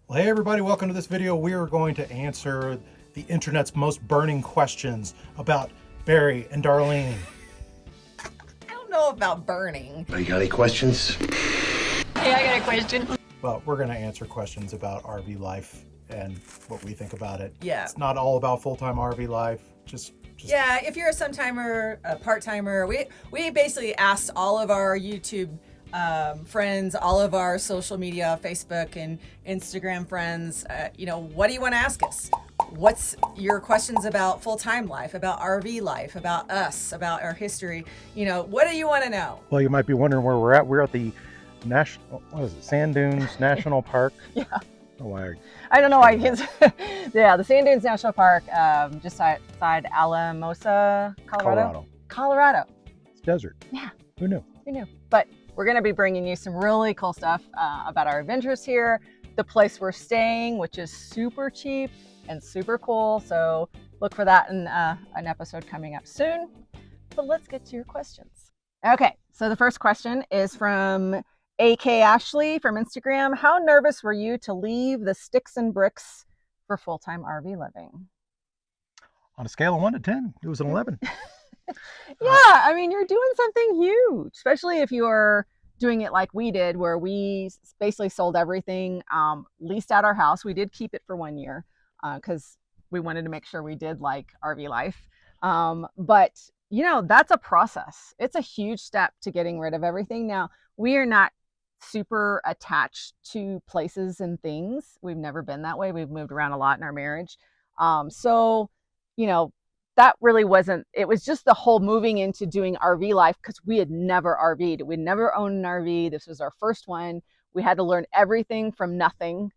Well, hey everybody, welcome to this video. We are going to answer the internet's most burning questions about Barry and Darlene. I don't know about burning. You got any questions? Hey, I got a question. Well, we're going to answer questions about RV life and what we think about it. Yeah. It's not all about full-time RV life. Yeah, if you're a sometime-timer, a part-timer, we basically asked all of our YouTube friends, all of our social media, Facebook and Instagram friends, what do you want to ask us? What's your questions about full-time life, about RV life, about us, about our history? What do you want to know? Well, you might be wondering where we're at. We're at the Sand Dunes National Park. Yeah. Oh, I don't know why. Yeah, the Sand Dunes National Park, just outside Alamosa, Colorado. It's desert. Yeah. Who knew? But we're going to be bringing you some really cool stuff about our adventures here, the place we're staying, which is super cheap and super cool. So look for that in an episode coming up soon. But let's get to your questions. Okay, so the first question is from AK Ashley from Instagram. How nervous were you to leave the sticks and bricks for full-time RV living? On a scale of 1 to 10, it was an 11. Yeah, I mean, you're doing something huge, especially if you're doing it like we did, where we basically sold everything, leased out our house. We did keep it for 1 year because we wanted to make sure we did like RV life. But that's a process. It's a huge step to getting rid of everything. Now, we are not super attached to places and things. We've never been that way. We've moved around a lot in our marriage. That really wasn't, it was just the whole moving into doing RV life because we had never RV'd. We'd never owned an RV. This was our first one. We had to learn everything from nothing.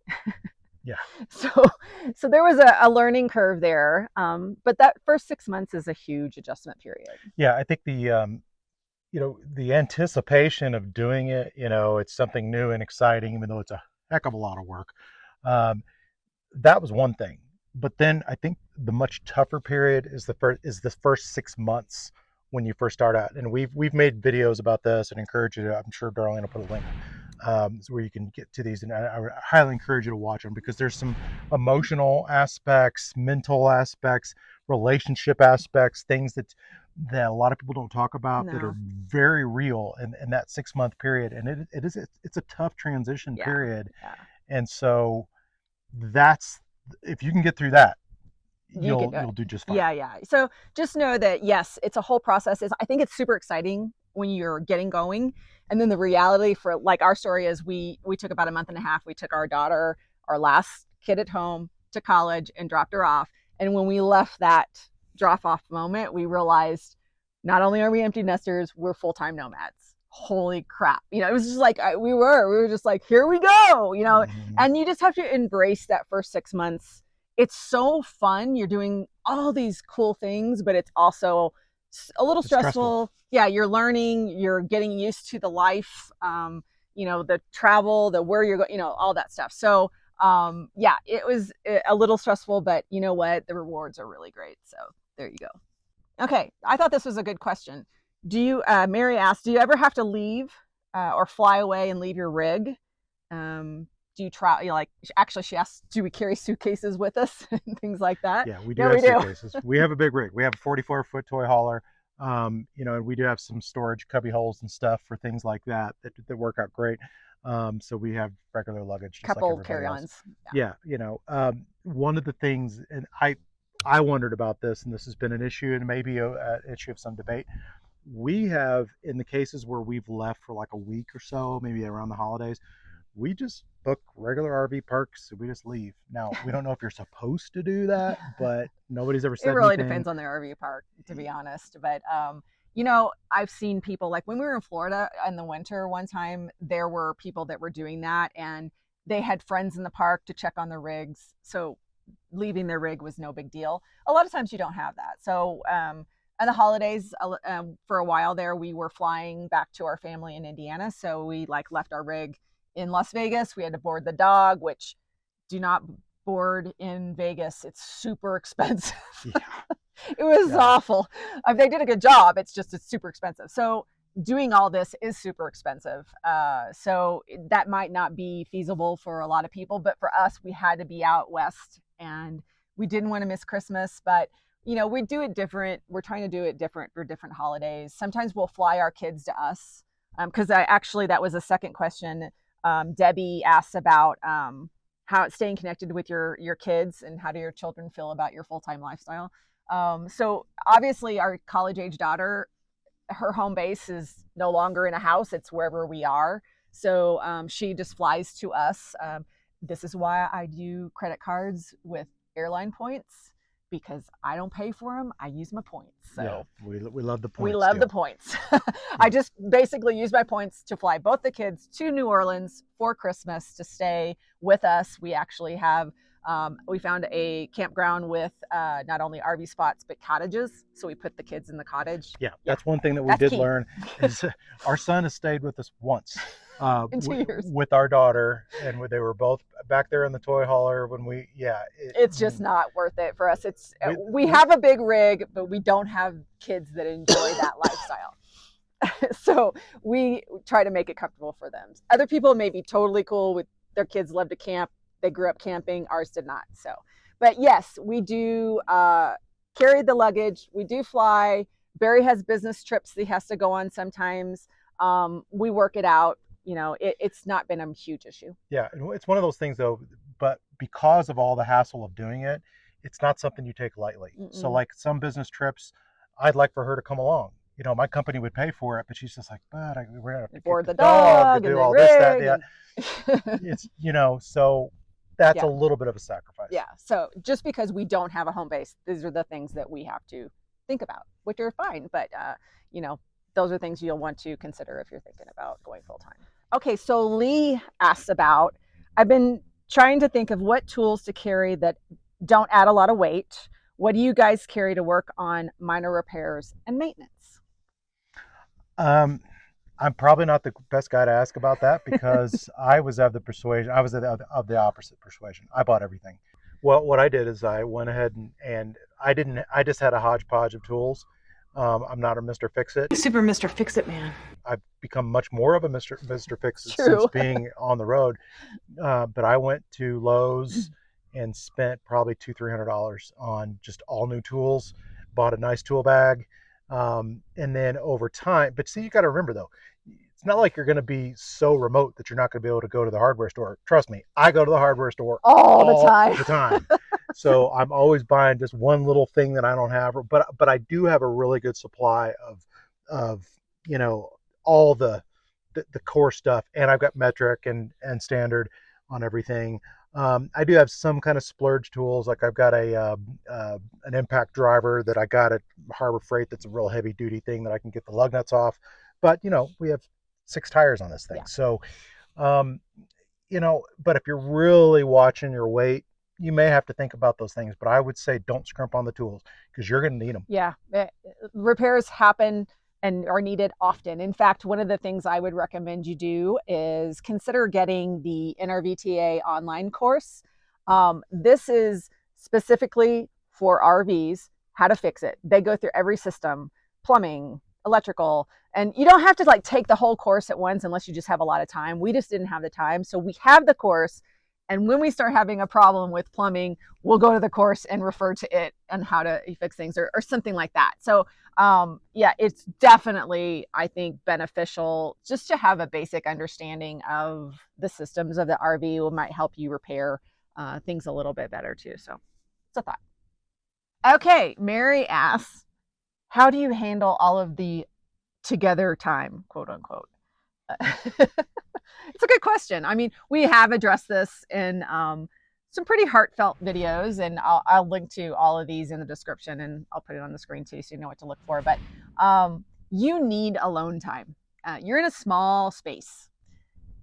Yeah. So there was a learning curve there. But that first 6 months is a huge adjustment period. Yeah, I think the anticipation of doing it, it's something new and exciting, even though it's a heck of a lot of work. That was one thing. But then I think the much tougher period is the first 6 months when you first start out. And we've made videos about this and encourage you to, I'm sure Darlene will put a link where you can get to these. And I would highly encourage you to watch them because there's some emotional aspects, mental aspects, relationship aspects, things that a lot of people don't talk about that are very real in that 6 month period. And it's a tough transition period. Yeah. And so if you can get through that, you'll do just fine. Yeah. So just know that, yes, it's a whole process. I think it's super exciting when you're getting going. And then the reality for like our story is we took about a month and a half. We took our daughter, our last kid at home, to college and dropped her off. And when we left that drop off moment, we realized not only are we empty nesters, we're full-time nomads. Holy crap. It was just like we were just like, here we go, and you just have to embrace that first 6 months. It's so fun. You're doing all these cool things, but it's also a little stressful. Yeah, you're learning, you're getting used to the life, the travel, the where you're going, all that stuff. So yeah, it was a little stressful, but you know what? The rewards are really great. So there you go. Okay, I thought this was a good question. Mary asked, do you ever have to leave or fly away and leave your rig? Do you try, actually she asked, do we carry suitcases with us and things like that? Yeah, we do have suitcases. We have a big rig. We have a 44-foot toy hauler. And we do have some storage cubby holes and stuff for things like that work out great. So we have regular luggage. Couple carry-ons. Yeah. One of the things, and I wondered about this, and this has been an issue and maybe an issue of some debate. We have, in the cases where we've left for like a week or so, maybe around the holidays, we just book regular RV parks and we just leave. Now, we don't know if you're supposed to do that, but nobody's ever said anything. It really depends on the RV park, to be honest. But, I've seen people, like when we were in Florida in the winter one time, there were people that were doing that and they had friends in the park to check on their rigs. So leaving their rig was no big deal. A lot of times you don't have that. So, at the holidays, for a while there, we were flying back to our family in Indiana. So we left our rig in Las Vegas. We had to board the dog, which do not board in Vegas. It's super expensive. Yeah. It was awful. They did a good job. It's super expensive. So doing all this is super expensive. So that might not be feasible for a lot of people, but for us, we had to be out west and we didn't want to miss Christmas, but we do it different. We're trying to do it different for different holidays. Sometimes we'll fly our kids to us. Cause that was a second question. Debbie asked about, how staying connected with your kids and how do your children feel about your full-time lifestyle. So obviously our college age daughter, her home base is no longer in a house. It's wherever we are. So she just flies to us. This is why I do credit cards with airline points, because I don't pay for them. I use my points. So yeah, we love the points. We love the points. I just basically use my points to fly both the kids to New Orleans for Christmas to stay with us. We actually have, we found a campground with not only RV spots, but cottages. So we put the kids in the cottage. Yeah, that's one thing that we did learn is our son has stayed with us once. In 2 years. With our daughter, and they were both back there in the toy hauler when we, it's just not worth it for us. We have a big rig, but we don't have kids that enjoy that lifestyle. So we try to make it comfortable for them. Other people may be totally cool with their kids love to camp. They grew up camping. Ours did not. So, but yes, we do carry the luggage. We do fly. Barry has business trips that he has to go on sometimes. We work it out. It's not been a huge issue. Yeah, it's one of those things though, but because of all the hassle of doing it, it's not something you take lightly. Mm-mm. So like some business trips, I'd like for her to come along. My company would pay for it, but she's just like, but we're gonna have to board the dog and do all this, that, yeah. It's so that's a little bit of a sacrifice. Yeah. So just because we don't have a home base, these are the things that we have to think about, which are fine, but those are things you'll want to consider if you're thinking about going full time. Okay, so Lee asks about, I've been trying to think of what tools to carry that don't add a lot of weight. What do you guys carry to work on minor repairs and maintenance? I'm probably not the best guy to ask about that because I was of the opposite persuasion. I bought everything. Well, what I did is I went ahead and I just had a hodgepodge of tools. I'm not a Mr. Fix-It. Super Mr. Fix-It man. I've become much more of a Mr. Fix-It since being on the road. But I went to Lowe's and spent probably $200-300 on just all new tools, bought a nice tool bag. And then over time, but see, you got to remember though, it's not like you're going to be so remote that you're not going to be able to go to the hardware store. Trust me, I go to the hardware store all the time. So I'm always buying just one little thing that I don't have, but I do have a really good supply of all the core stuff, and I've got metric and standard on everything. I do have some kind of splurge tools, like I've got an impact driver that I got at Harbor Freight that's a real heavy duty thing that I can get the lug nuts off. But we have 6 tires on this thing. Yeah. So but if you're really watching your weight, you may have to think about those things, but I would say don't scrimp on the tools because you're going to need them. Yeah. Repairs happen and are needed often. In fact, one of the things I would recommend you do is consider getting the NRVTA online course. This is specifically for RVs, how to fix it. They go through every system, plumbing, electrical, and you don't have to take the whole course at once unless you just have a lot of time. We just didn't have the time. So we have the course. And when we start having a problem with plumbing, we'll go to the course and refer to it and how to fix things or something like that. So it's definitely, I think, beneficial just to have a basic understanding of the systems of the RV. It might help you repair things a little bit better too. So it's a thought. Okay, Mary asks, how do you handle all of the together time, quote unquote? It's a good question. I mean, we have addressed this in some pretty heartfelt videos, and I'll link to all of these in the description, and I'll put it on the screen too so you know what to look for. But you need alone time. You're in a small space.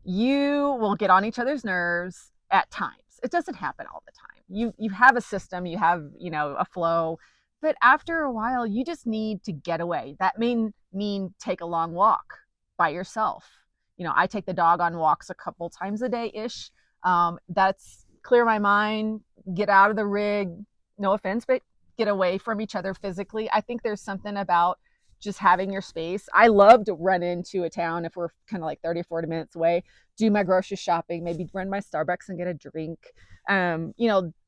You will get on each other's nerves at times. It doesn't happen all the time. You have a system, you have a flow, but after a while, you just need to get away. That may mean take a long walk by yourself. I take the dog on walks a couple times a day-ish. That's clear my mind, get out of the rig, no offense, but get away from each other physically. I think there's something about just having your space. I love to run into a town if we're kind of like 30 or 40 minutes away, do my grocery shopping, maybe run my Starbucks and get a drink.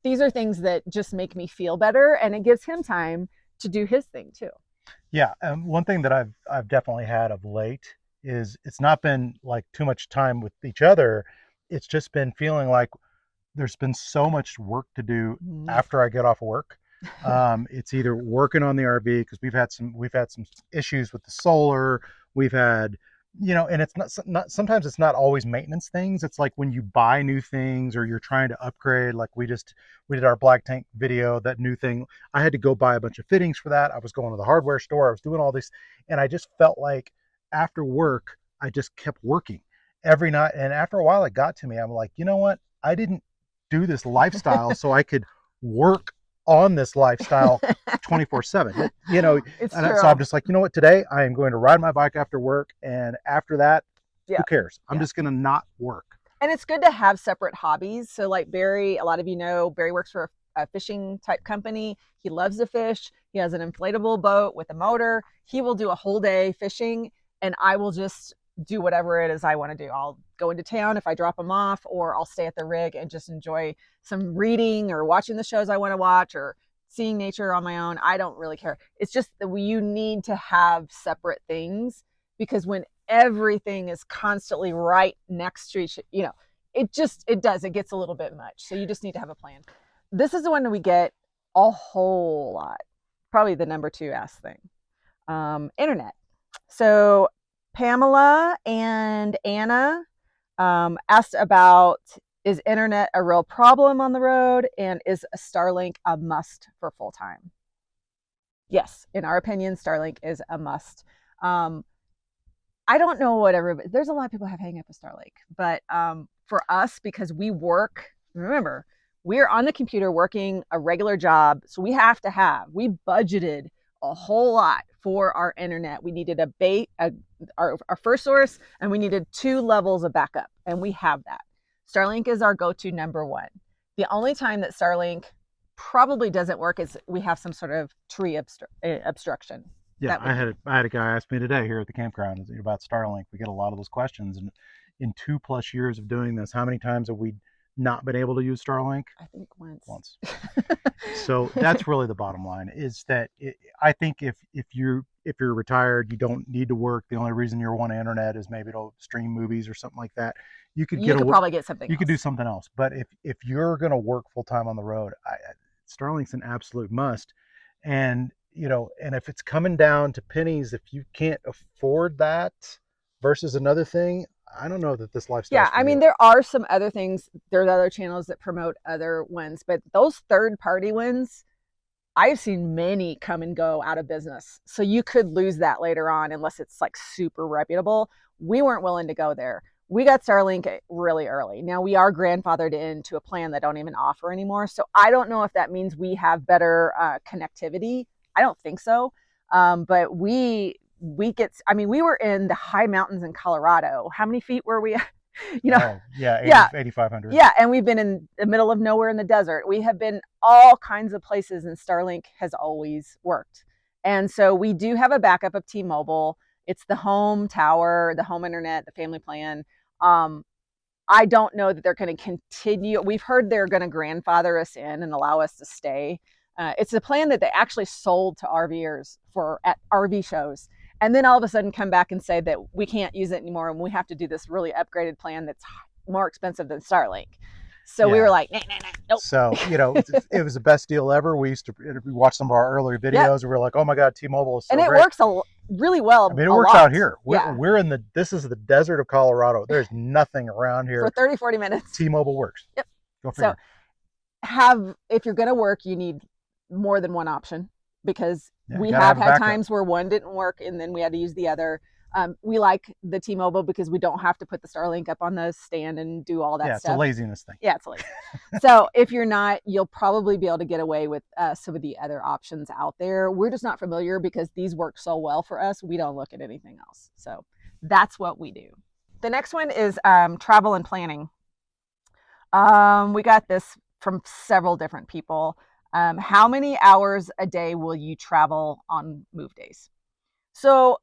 These are things that just make me feel better, and it gives him time to do his thing too. Yeah, one thing that I've definitely had of late is it's not been like too much time with each other. It's just been feeling like there's been so much work to do after I get off of work. It's either working on the RV because we've had some issues with the solar. We've had, and it's not sometimes it's not always maintenance things. It's like when you buy new things or you're trying to upgrade. Like we did our black tank video, that new thing. I had to go buy a bunch of fittings for that. I was going to the hardware store. I was doing all this, and I just felt like after work I just kept working every night. And after a while, it got to me. I'm like, you know what? I didn't do this lifestyle so I could work on this lifestyle 24/7. It's and true. so I'm just like, you know what? Today I am going to ride my bike after work, and after that, who cares? I'm just going to not work. And it's good to have separate hobbies. So like Barry, a lot of you know, Barry works for a fishing type company. He loves to fish. He has an inflatable boat with a motor. He will do a whole day fishing, and I will just do whatever it is I want to do. I'll go into town if I drop him off, or I'll stay at the rig and just enjoy some reading or watching the shows I want to watch or seeing nature on my own. I don't really care. It's just that you need to have separate things, because when everything is constantly right next to each, it gets a little bit much. So you just need to have a plan. This is the one that we get a whole lot. Probably the number 2 asked thing. Internet. So Pamela and Anna asked about, is internet a real problem on the road, and is a Starlink a must for full time? Yes, in our opinion, Starlink is a must. I don't know what everybody, there's a lot of people have hang up with Starlink, but for us, because we work, remember, we're on the computer working a regular job, so we budgeted a whole lot for our internet. We needed our first source, and we needed 2 levels of backup, and we have that. Starlink is our go-to number 1. The only time that Starlink probably doesn't work is we have some sort of tree obstruction. Yeah, I had a guy ask me today here at the campground about Starlink. We get a lot of those questions, and in 2+ years of doing this, how many times have we not been able to use Starlink? I think once. So that's really the bottom line, is that I think if you're retired, you don't need to work. The only reason you want internet is maybe to stream movies or something like that. You could probably get something. You could do something else. But if you're going to work full time on the road, Starlink's an absolute must. And and if it's coming down to pennies, if you can't afford that versus another thing, I don't know that this lifestyle. Yeah, I mean, there are some other things. There's other channels that promote other ones, but those third-party ones, I've seen many come and go out of business. So you could lose that later on unless it's like super reputable. We weren't willing to go there. We got Starlink really early. Now we are grandfathered into a plan that don't even offer anymore. So I don't know if that means we have better connectivity. I don't think so. But we were in the high mountains in Colorado. How many feet were we? 8,500. Yeah, and we've been in the middle of nowhere in the desert. We have been all kinds of places, and Starlink has always worked. And so we do have a backup of T-Mobile. It's the home tower, the home internet, the family plan. I don't know that they're going to continue. We've heard they're going to grandfather us in and allow us to stay. It's a plan that they actually sold to RVers at RV shows, and then all of a sudden come back and say that we can't use it anymore, and we have to do this really upgraded plan that's more expensive than Starlink. So we were like, nah, nope. So, it was the best deal ever. We used to watch some of our earlier videos, and we were like, oh my God, T-Mobile is so great. And it works really well. I mean, it works out here. We're this is the desert of Colorado. There's nothing around here. For 30, 40 minutes. T-Mobile works. Yep. Go figure. So if you're going to work, you need more than one option, because we have had times where one didn't work and then we had to use the other. We like the T-Mobile because we don't have to put the Starlink up on the stand and do all that stuff. Yeah, it's a laziness thing. Yeah, it's lazy. So if you're not, you'll probably be able to get away with some of the other options out there. We're just not familiar because these work so well for us. We don't look at anything else. So that's what we do. The next one is travel and planning. We got this from several different people. How many hours a day will you travel on move days? So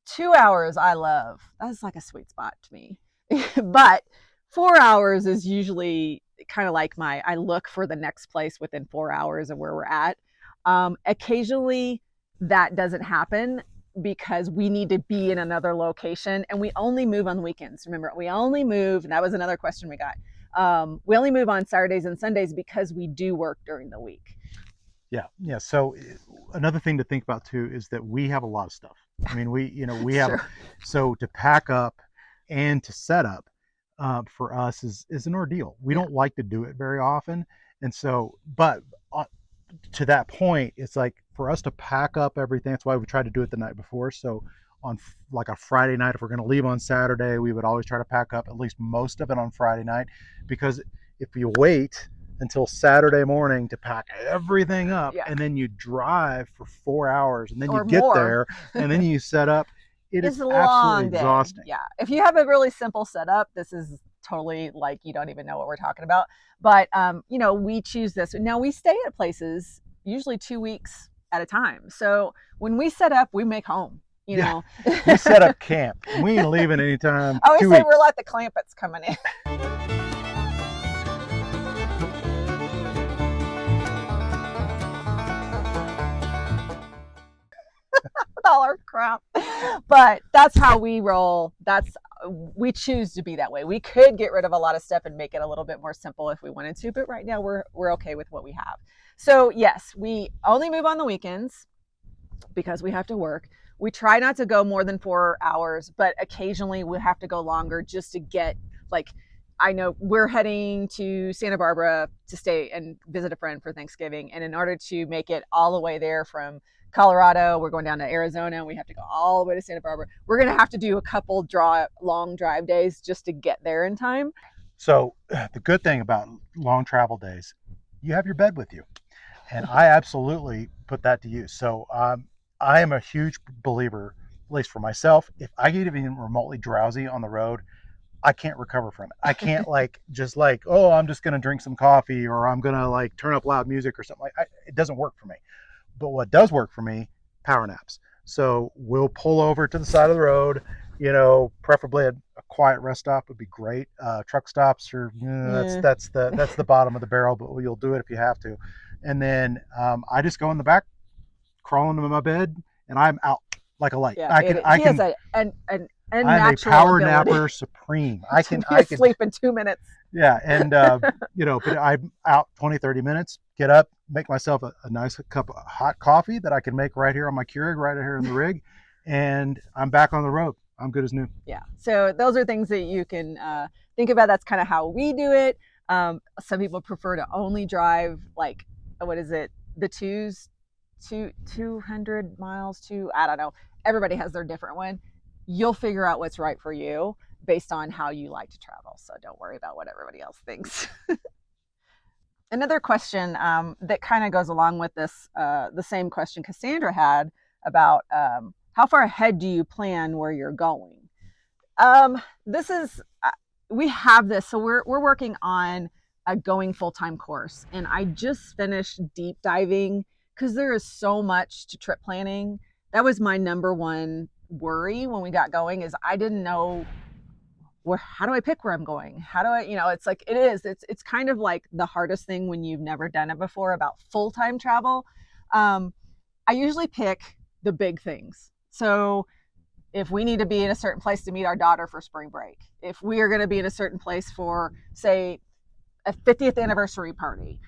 2 hours I love. That's like a sweet spot to me. But 4 hours is usually kind of like I look for the next place within 4 hours of where we're at. Occasionally that doesn't happen because we need to be in another location, and we only move on the weekends. Remember, we only move, and that was another question we got. We only move on Saturdays and Sundays because we do work during the week. Yeah. So another thing to think about too is that we have a lot of stuff. I mean, we have, Sure. so to pack up and to set up for us is an ordeal. We Yeah. don't like to do it very often. And so, but to that point, it's like for us to pack up everything. That's why we try to do it the night before. So on like a Friday night, if we're going to leave on Saturday, we would always try to pack up at least most of it on Friday night, because if you wait until Saturday morning to pack everything up, Yeah. and then you drive for 4 hours, and then Or you get more. there, and then you set up, it It's is a absolutely long day. exhausting. Yeah. If you have a really simple setup, this is totally like you don't even know what we're talking about. But we choose this. Now we stay at places usually 2 weeks at a time. So when we set up, we make home. You Yeah. know. We set up camp. We ain't leaving anytime. I always 2 say weeks. we're like the Clampets coming in. With all our crap. But that's how we roll. We choose to be that way. We could get rid of a lot of stuff and make it a little bit more simple if we wanted to, but right now we're okay with what we have. So yes, we only move on the weekends because we have to work. We try not to go more than 4 hours, but occasionally we have to go longer just to get, like, I know we're heading to Santa Barbara to stay and visit a friend for Thanksgiving. And in order to make it all the way there from Colorado, we're going down to Arizona, and we have to go all the way to Santa Barbara. We're going to have to do a couple long drive days just to get there in time. So the good thing about long travel days, you have your bed with you, and I absolutely put that to use. So I am a huge believer, at least for myself, if I get even remotely drowsy on the road, I can't recover from it. I can't oh, I'm just going to drink some coffee, or I'm going to like turn up loud music or something it doesn't work for me. But what does work for me, power naps. So we'll pull over to the side of the road, preferably a quiet rest stop would be great. Truck stops are, that's the bottom of the barrel, but you'll do it if you have to. And then I just go in the back, crawl into my bed, and I'm out like a light. Yeah, he has an I'm a power napper supreme. I can sleep in 2 minutes. Yeah, and but I'm out 20-30 minutes, get up, make myself a nice cup of hot coffee that I can make right here on my Keurig, right here in the rig, and I'm back on the road. I'm good as new. Yeah, so those are things that you can think about. That's kind of how we do it. Some people prefer to only drive, like, what is it, the 200 miles to, I don't know. Everybody has their different one. You'll figure out what's right for you based on how you like to travel. So don't worry about what everybody else thinks. Another question that kind of goes along with this, the same question Cassandra had about how far ahead do you plan where you're going? This is, we have this, so we're working on a going full-time course, and I just finished deep diving because there is so much to trip planning. That was my number one worry when we got going, is I didn't know how do I pick where I'm going? How do I, it's like, it's kind of like the hardest thing when you've never done it before about full-time travel. I usually pick the big things. So if we need to be in a certain place to meet our daughter for spring break, if we are going to be in a certain place for, say, a 50th anniversary party,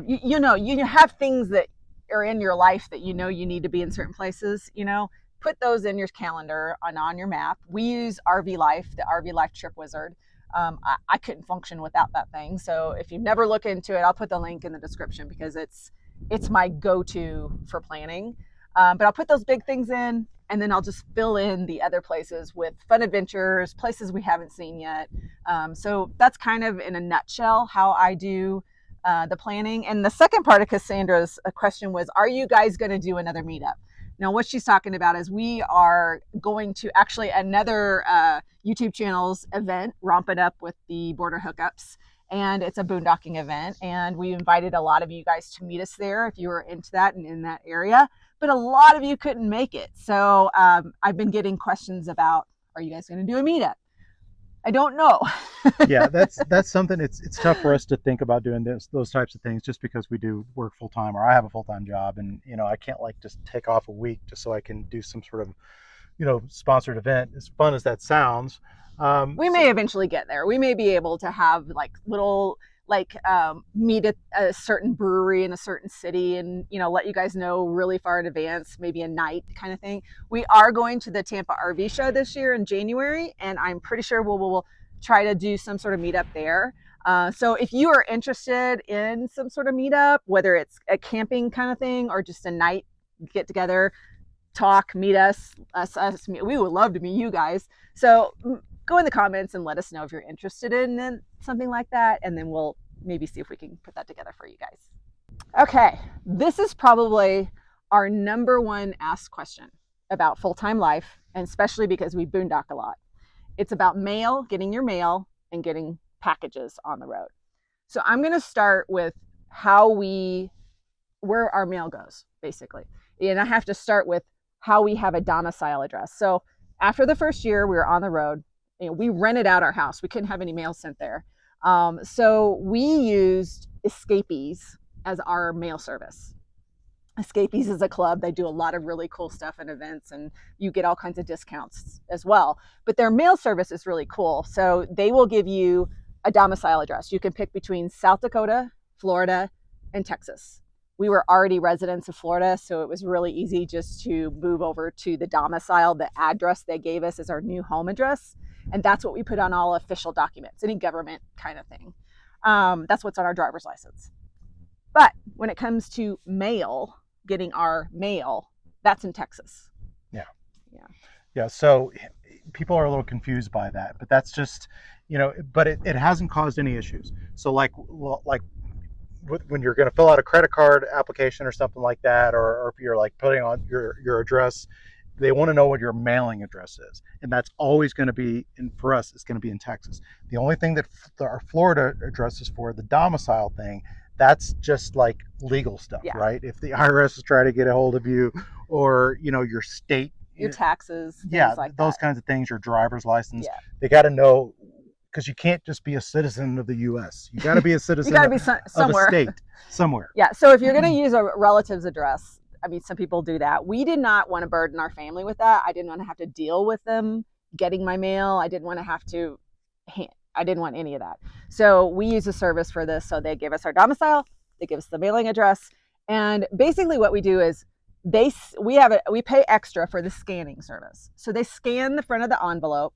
you have things that are in your life that you need to be in certain places, put those in your calendar and on your map. We use RV Life, the RV Life Trip Wizard. I couldn't function without that thing. So if you've never looked into it, I'll put the link in the description because it's my go-to for planning. But I'll put those big things in, and then I'll just fill in the other places with fun adventures, places we haven't seen yet. So that's kind of in a nutshell how I do the planning. And the second part of Cassandra's question was, are you guys going to do another meetup? Now, what she's talking about is we are going to actually another YouTube channel's event, Romp It Up with the Border Hookups. and it's a boondocking event. And we invited a lot of you guys to meet us there if you were into that and in that area. But a lot of you couldn't make it. So I've been getting questions about, are you guys going to do a meetup? I don't know. Yeah, that's something. It's tough for us to think about doing those types of things just because we do work full time, or I have a full time job, and I can't like just take off a week just so I can do some sort of sponsored event. As fun as that sounds, we may eventually get there. We may be able to have like little meet at a certain brewery in a certain city and let you guys know really far in advance, maybe a night kind of thing. We are going to the Tampa RV show this year in January, and I'm pretty sure we'll try to do some sort of meetup there. So if you are interested in some sort of meetup, whether it's a camping kind of thing or just a night get together, talk, meet us, we would love to meet you guys. So go in the comments and let us know if you're interested in something like that, and then we'll maybe see if we can put that together for you guys. Okay, this is probably our number one asked question about full-time life, and especially because we boondock a lot. It's about mail, getting your mail, and getting packages on the road. So I'm going to start with where our mail goes, basically. And I have to start with how we have a domicile address. So after the first year we were on the road, we rented out our house. We couldn't have any mail sent there. So we used Escapees as our mail service. Escapees is a club. They do a lot of really cool stuff and events, and you get all kinds of discounts as well. But their mail service is really cool. So they will give you a domicile address. You can pick between South Dakota, Florida, and Texas. We were already residents of Florida, so it was really easy just to move over to the domicile. The address they gave us is our new home address, and that's what we put on all official documents, any government kind of thing. That's what's on our driver's license. But when it comes to mail, getting our mail, that's in Texas. Yeah. So people are a little confused by that, but that's just, but it hasn't caused any issues. So like when you're going to fill out a credit card application or something like that, or if you're like putting on your address, they want to know what your mailing address is. And that's always going to be, and for us, it's going to be in Texas. The only thing that our Florida address is for, the domicile thing, that's just like legal stuff, right? If the IRS is trying to get a hold of you, or, your state, your taxes, like those kinds of things, your driver's license, they got to know, because you can't just be a citizen of the U.S. You got to be a citizen you got to be somewhere. Of a state, somewhere. Yeah. So if you're going to use a relative's address, I mean, some people do that. We did not want to burden our family with that. I didn't want to have to deal with them getting my mail. I didn't want to have to. I didn't want any of that. So we use a service for this. So they give us our domicile, they give us the mailing address, and basically what we do is we pay extra for the scanning service. So they scan the front of the envelope.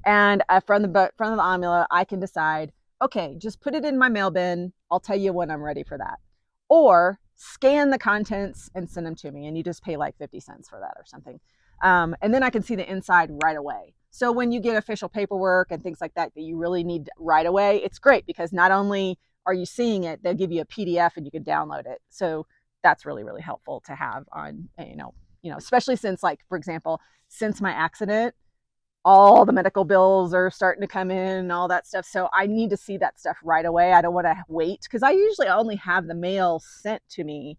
And from the front of the envelope, I can decide, okay, just put it in my mail bin. I'll tell you when I'm ready for that. Or scan the contents and send them to me. And you just pay like 50 cents for that or something. And then I can see the inside right away. So when you get official paperwork and things like that you really need right away, it's great because not only are you seeing it, they'll give you a PDF and you can download it. So that's really, really helpful to have on, especially since, like, for example, since my accident, all the medical bills are starting to come in and all that stuff. So I need to see that stuff right away. I don't want to wait because I usually only have the mail sent to me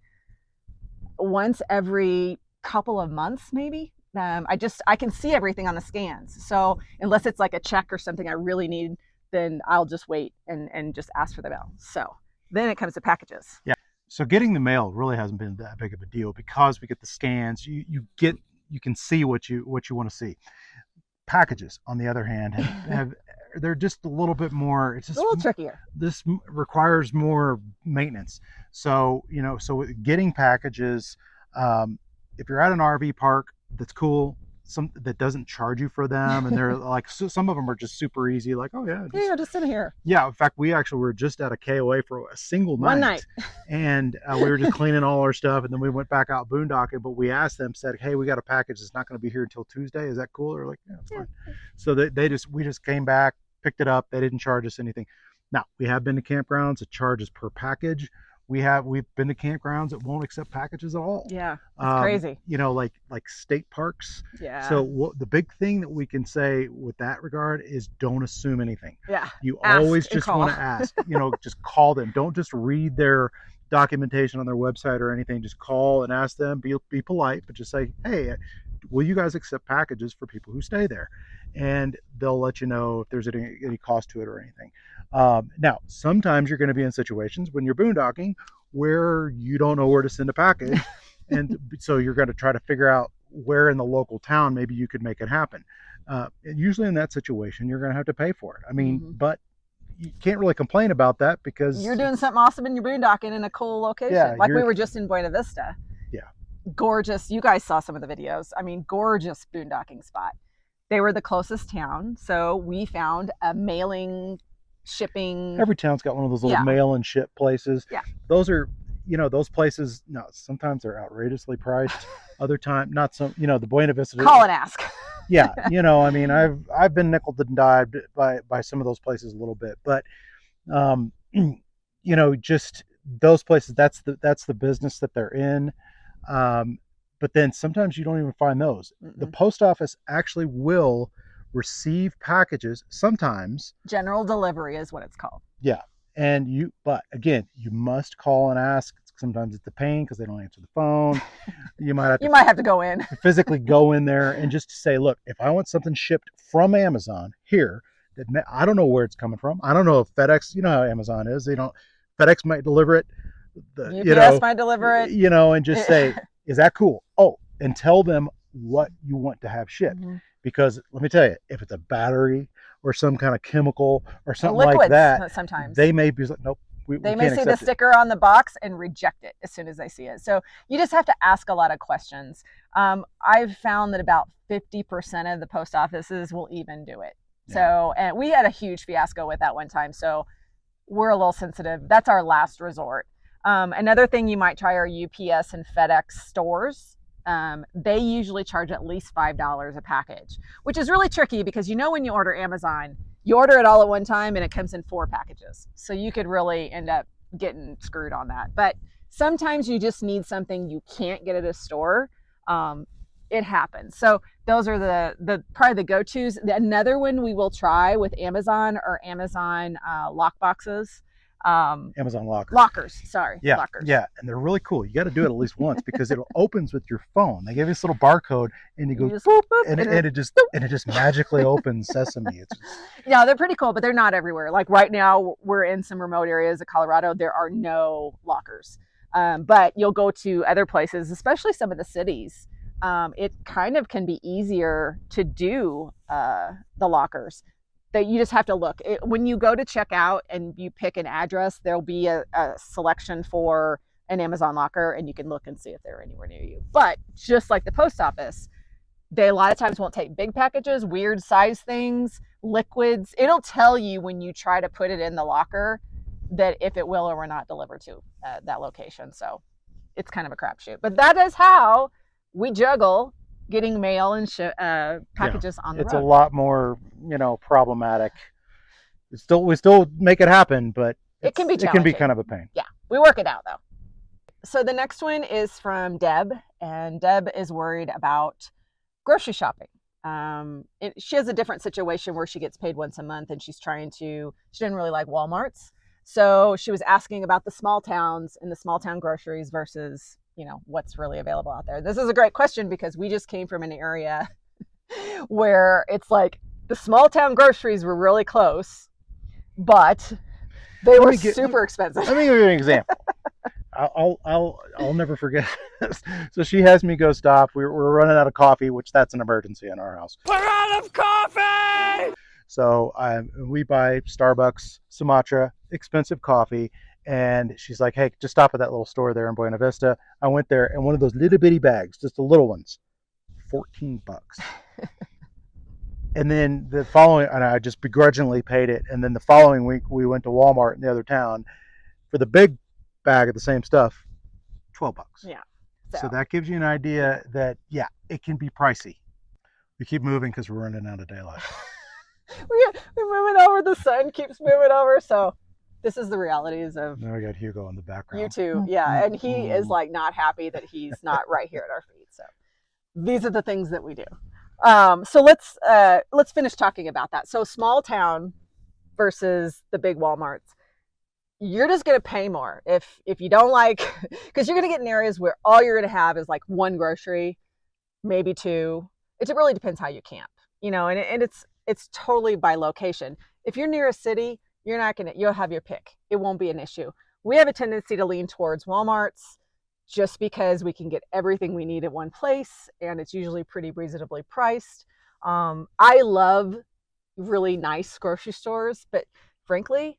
once every couple of months, maybe. I can see everything on the scans. So unless it's like a check or something I really need, then I'll just wait and just ask for the mail. So then it comes to packages. Yeah. So getting the mail really hasn't been that big of a deal because we get the scans. You can see what you want to see. Packages, on the other hand, they're just a little bit more. It's just a little trickier. This requires more maintenance. So so getting packages, if you're at an RV park, that's cool. Some that doesn't charge you for them, and they're like some of them are just super easy. Like, oh yeah, just sit here. Yeah, in fact, we actually were just at a KOA for a single night. One night, and we were just cleaning all our stuff, and then we went back out boondocking. But we asked them, said, "Hey, we got a package that's not going to be here until Tuesday. Is that cool?" They're like, "Yeah, it's fine." So we just came back, picked it up. They didn't charge us anything. Now we have been to campgrounds. It charges per package, We've been to campgrounds that won't accept packages at all. Yeah, it's crazy. You know, like state parks. Yeah. So the big thing that we can say with that regard is don't assume anything. Yeah. You Ask always and just call. want to ask. You know, just call them. Don't just read their documentation on their website or anything. Just call and ask them. Be polite, but just say, hey, will you guys accept packages for people who stay there? And they'll let you know if there's any cost to it or anything. Now, sometimes you're going to be in situations when you're boondocking where you don't know where to send a package. And so you're going to try to figure out where in the local town maybe you could make it happen. Usually in that situation, you're going to have to pay for it. I mean, but you can't really complain about that because you're doing something awesome and you're boondocking in a cool location. Yeah, like we were just in Buena Vista. Yeah. Gorgeous. You guys saw some of the videos. I mean, gorgeous boondocking spot. They were the closest town. So we found a mailing, shipping. Every town's got one of those little mail and ship places. Yeah. Those are, you know, those places, no, sometimes they're outrageously priced. Other time, not some, you know, the Buena Vista. Call and ask. Yeah. You know, I mean, I've been nickeled and dimed by some of those places a little bit, but, you know, just those places, that's the business that they're in. But then sometimes you don't even find those. The post office actually will receive packages sometimes. General delivery is what it's called. Yeah. But again, you must call and ask. Sometimes it's a pain because they don't answer the phone. You might have to go in. Physically go in there and just say, look, if I want something shipped from Amazon here, I don't know where it's coming from. I don't know if FedEx, you know how Amazon is. FedEx might deliver it. UPS might deliver it. You know, and just say, is that cool? Oh, and tell them what you want to have shipped. Because let me tell you, if it's a battery or some kind of chemical or something like that, sometimes they may be like, nope. They may see the sticker on the box and reject it as soon as they see it. So you just have to ask a lot of questions. I've found that about 50% of the post offices will even do it. Yeah. So, and we had a huge fiasco with that one time. So we're a little sensitive. That's our last resort. Another thing you might try are UPS and FedEx stores. They usually charge at least $5 a package, which is really tricky because, you know, when you order Amazon, you order it all at one time and it comes in 4 packages. So you could really end up getting screwed on that. But sometimes you just need something you can't get at a store. It happens. So those are the probably the go-tos. Another one we will try with Amazon are Amazon lock boxes. Amazon lockers. Lockers. Yeah, and they're really cool. You got to do it at least once because it opens with your phone. They give you this little barcode, and you go boop, boop, and it just magically opens Sesame. Yeah, they're pretty cool, but they're not everywhere. Like right now, we're in some remote areas of Colorado. There are no lockers, but you'll go to other places, especially some of the cities. It kind of can be easier to do the lockers. That you just have to look. When you go to check out and you pick an address, there'll be a selection for an Amazon locker, and you can look and see if they're anywhere near you. But just like the post office, they a lot of times won't take big packages, weird size things, liquids. It'll tell you when you try to put it in the locker that if it will or will not deliver to that location. So it's kind of a crapshoot. But that is how we juggle getting mail and packages on the road. It's a lot more, you know, problematic. We still make it happen, but it can be kind of a pain. Yeah, we work it out though. So the next one is from Deb, and Deb is worried about grocery shopping. She has a different situation where she gets paid once a month, and she didn't really like Walmart's. So she was asking about the small towns and the small town groceries versus, you know, what's really available out there. This is a great question because we just came from an area where it's like the small town groceries were really close, but they were super expensive. Let me give you an example. I'll never forget this. So she has me go stop. We're running out of coffee, which that's an emergency in our house. We're out of coffee! So we buy Starbucks, Sumatra, expensive coffee. And she's like, hey, just stop at that little store there in Buena Vista. I went there, and one of those little bitty bags, just the little ones, $14. And then and I just begrudgingly paid it. And then the following week, we went to Walmart in the other town for the big bag of the same stuff, $12. Yeah. So that gives you an idea that, yeah, it can be pricey. We keep moving because we're running out of daylight. We're moving over. The sun keeps moving over. So This is the realities of Now we got Hugo in the background. YouTube. Yeah, and he is like not happy that he's not right here at our feet. So these are the things that we do. So let's finish talking about that. So small town versus the big Walmarts. You're just going to pay more if you don't like, because you're going to get in areas where all you're going to have is like one grocery, maybe two. It really depends how you camp, you know, and it's totally by location. If you're near a city, you'll have your pick. It won't be an issue. We have a tendency to lean towards Walmarts just because we can get everything we need at one place, and it's usually pretty reasonably priced. I love really nice grocery stores, but frankly,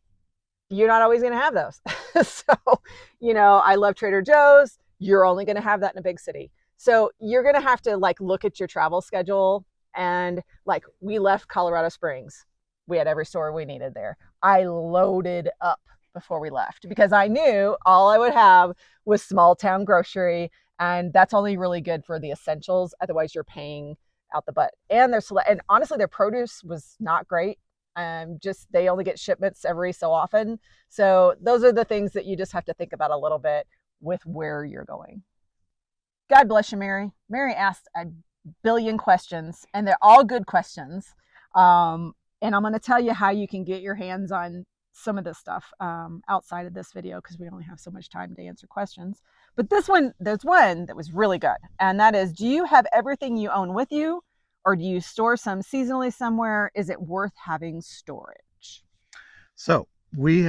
you're not always going to have those. So, you know, I love Trader Joe's. You're only going to have that in a big city. So you're going to have to like look at your travel schedule. And like we left Colorado Springs. We had every store we needed there. I loaded up before we left because I knew all I would have was small town grocery. And that's only really good for the essentials. Otherwise you're paying out the butt. And and honestly, their produce was not great. Just they only get shipments every so often. So those are the things that you just have to think about a little bit with where you're going. God bless you, Mary. Mary asked a billion questions, and they're all good questions. And I'm going to tell you how you can get your hands on some of this stuff outside of this video because we only have so much time to answer questions. But there's one that was really good, and that is, do you have everything you own with you? Or do you store some seasonally somewhere? Is it worth having storage? So we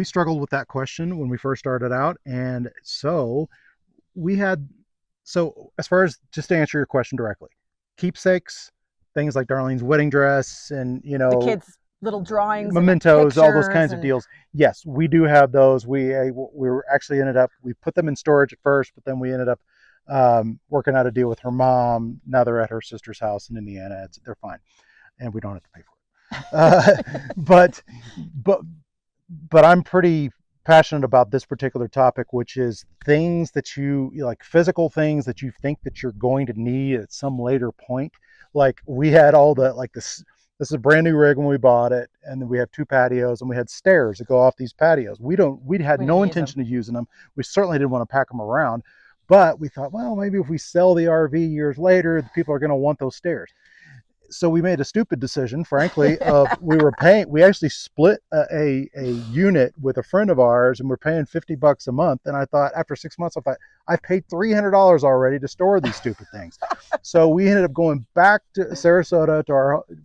struggled with that question when we first started out. And so as far as, just to answer your question directly, keepsakes, things like Darlene's wedding dress and, you know, the kids' little drawings, mementos, all those kinds of deals. Yes, we do have those. We were actually we put them in storage at first, but then we ended up working out a deal with her mom. Now they're at her sister's house in Indiana. They're fine, and we don't have to pay for it. But I'm pretty passionate about this particular topic, which is things that you like, physical things that you think that you're going to need at some later point. Like we had all the this is a brand new rig when we bought it, and then we have 2 patios, and we had stairs that go off these patios. We had no intention of using them. We certainly didn't want to pack them around. But we thought, well, maybe if we sell the RV years later, the people are going to want those stairs. So we made a stupid decision, frankly. We actually split a unit with a friend of ours, and we're paying $50 a month. And I thought, after 6 months, I thought, I've paid $300 already to store these stupid things. So we ended up going back to Sarasota,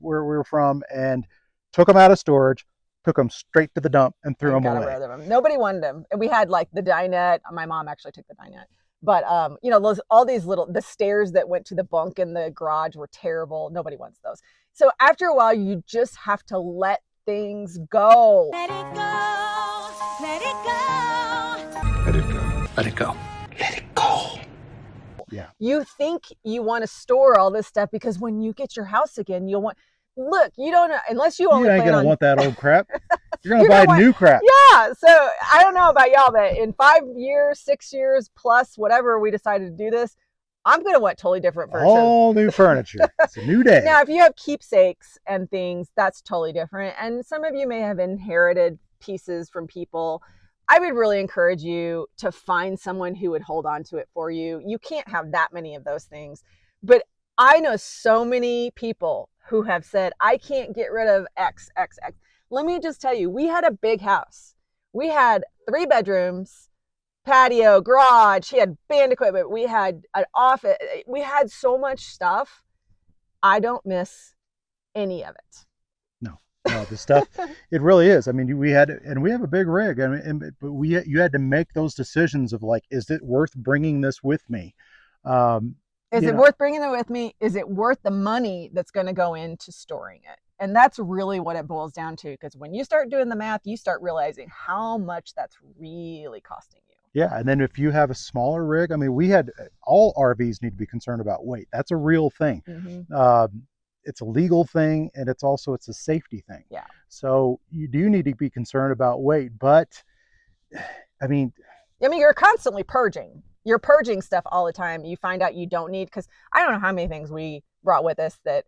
where we were from, and took them out of storage, took them straight to the dump, and threw them away. Nobody wanted them. And we had like the dinette. My mom actually took the dinette. But, you know, the stairs that went to the bunk in the garage were terrible. Nobody wants those. So after a while, you just have to let things go. Let it go. Let it go. Let it go. Let it go. Let it go. Yeah. You think you want to store all this stuff because when you get your house again, you don't know, unless you only ain't plan gonna on... want that old crap. You're gonna buy new crap. Yeah. So I don't know about y'all, but in 5 years, 6 years plus, whatever we decided to do this, I'm gonna want totally different versions. All new furniture. It's a new day. Now, if you have keepsakes and things, that's totally different. And some of you may have inherited pieces from people. I would really encourage you to find someone who would hold on to it for you. You can't have that many of those things. But I know so many people who have said, I can't get rid of X. Let me just tell you, we had a big house. We had 3 bedrooms, patio, garage. He had band equipment. We had an office. We had so much stuff. I don't miss any of it. No, the stuff, it really is. I mean, we have a big rig, but you had to make those decisions of like, is it worth bringing this with me? Is it worth bringing it with me? Is it worth the money that's going to go into storing it? And that's really what it boils down to. Because when you start doing the math, you start realizing how much that's really costing you. Yeah. And then if you have a smaller rig, I mean, all RVs need to be concerned about weight. That's a real thing. Mm-hmm. It's a legal thing, and it's a safety thing. Yeah. So you do need to be concerned about weight, but I mean, you're constantly purging. You're purging stuff all the time. You find out you don't need, because I don't know how many things we brought with us that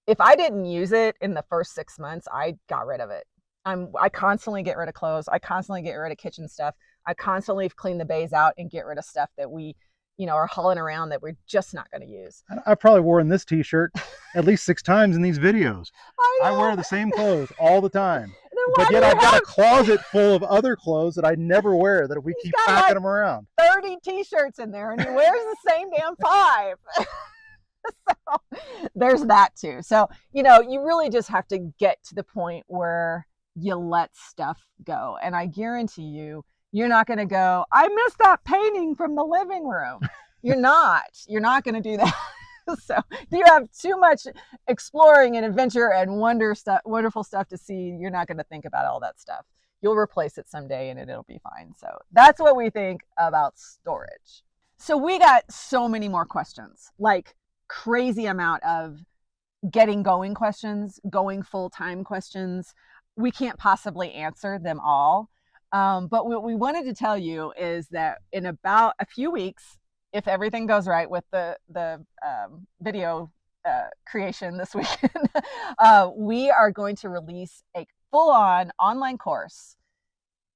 if I didn't use it in the first 6 months, I got rid of it. I constantly get rid of clothes. I constantly get rid of kitchen stuff. I constantly clean the bays out and get rid of stuff that we, are hauling around that we're just not going to use. I've probably worn this t-shirt at least 6 times in these videos. I wear the same clothes all the time. But yet I've got a closet full of other clothes that I never wear, that we keep packing them around. 30 t-shirts in there, and he wears the same damn 5. So there's that too. So, you really just have to get to the point where you let stuff go. And I guarantee you're not going to go, I missed that painting from the living room. You're not going to do that. So you have too much exploring and adventure and wonderful stuff to see. You're not going to think about all that stuff. You'll replace it someday and it'll be fine. So that's what we think about storage. So we got so many more questions, like crazy amount of getting going questions, going full-time questions. We can't possibly answer them all. But what we wanted to tell you is that in about a few weeks, if everything goes right with the video creation this weekend, we are going to release a full-on online course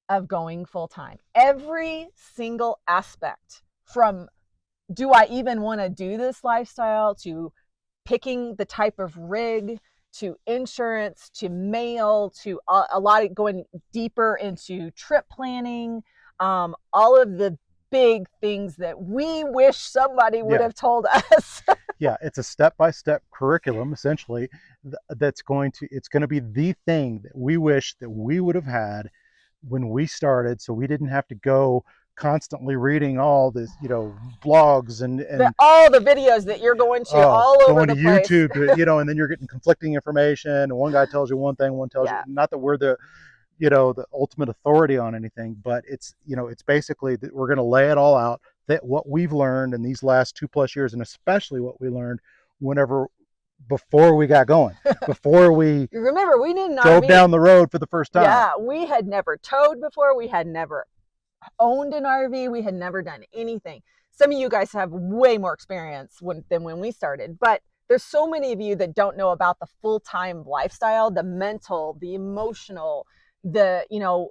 of going full-time. Every single aspect, from do I even want to do this lifestyle, to picking the type of rig, to insurance, to mail, to a lot of going deeper into trip planning, all of the big things that we wish somebody would have told us. Yeah, it's a step-by-step curriculum, essentially, it's going to be the thing that we wish that we would have had when we started, so we didn't have to go constantly reading all this, blogs and all the videos that you're going to all over the place. YouTube, and then you're getting conflicting information, and one guy tells you one thing, one tells you, not that we're the ultimate authority on anything, but it's basically that we're going to lay it all out, that what we've learned in these last 2+ years, and especially what we learned before we got going, before we remember, we didn't drove down the road for the first time. Yeah, we had never towed before. We had never owned an RV. We had never done anything. Some of you guys have way more experience than when we started, but there's so many of you that don't know about the full-time lifestyle, the mental, the emotional, the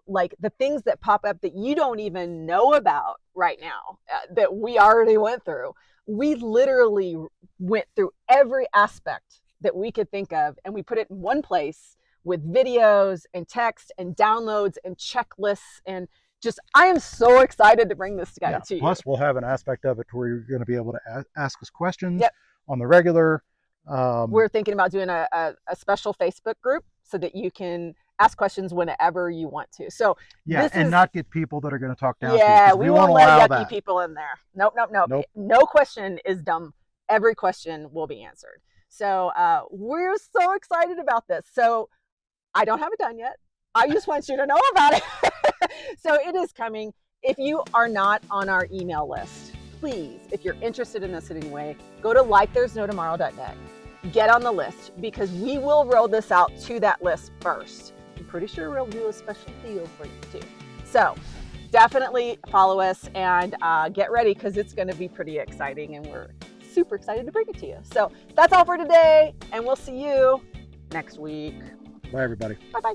like the things that pop up that you don't even know about right now, that we already went through. We literally went through every aspect that we could think of, and we put it in one place with videos and text and downloads and checklists, and I am so excited to bring this together to you. Plus we'll have an aspect of it where you're going to be able to ask us questions on the regular. We're thinking about doing a special Facebook group so that you can ask questions whenever you want to. So not get people that are going to talk down to you. Yeah, we won't let yucky that. people in there. Nope. No question is dumb. Every question will be answered. So we're so excited about this. So I don't have it done yet. I just want you to know about it. So it is coming. If you are not on our email list, please, if you're interested in this in any way, go to likethere'snotomorrow.net. Get on the list, because we will roll this out to that list first. I'm pretty sure we'll do a special deal for you too. So definitely follow us and get ready, because it's going to be pretty exciting, and we're super excited to bring it to you. So that's all for today, and we'll see you next week. Bye, everybody. Bye-bye.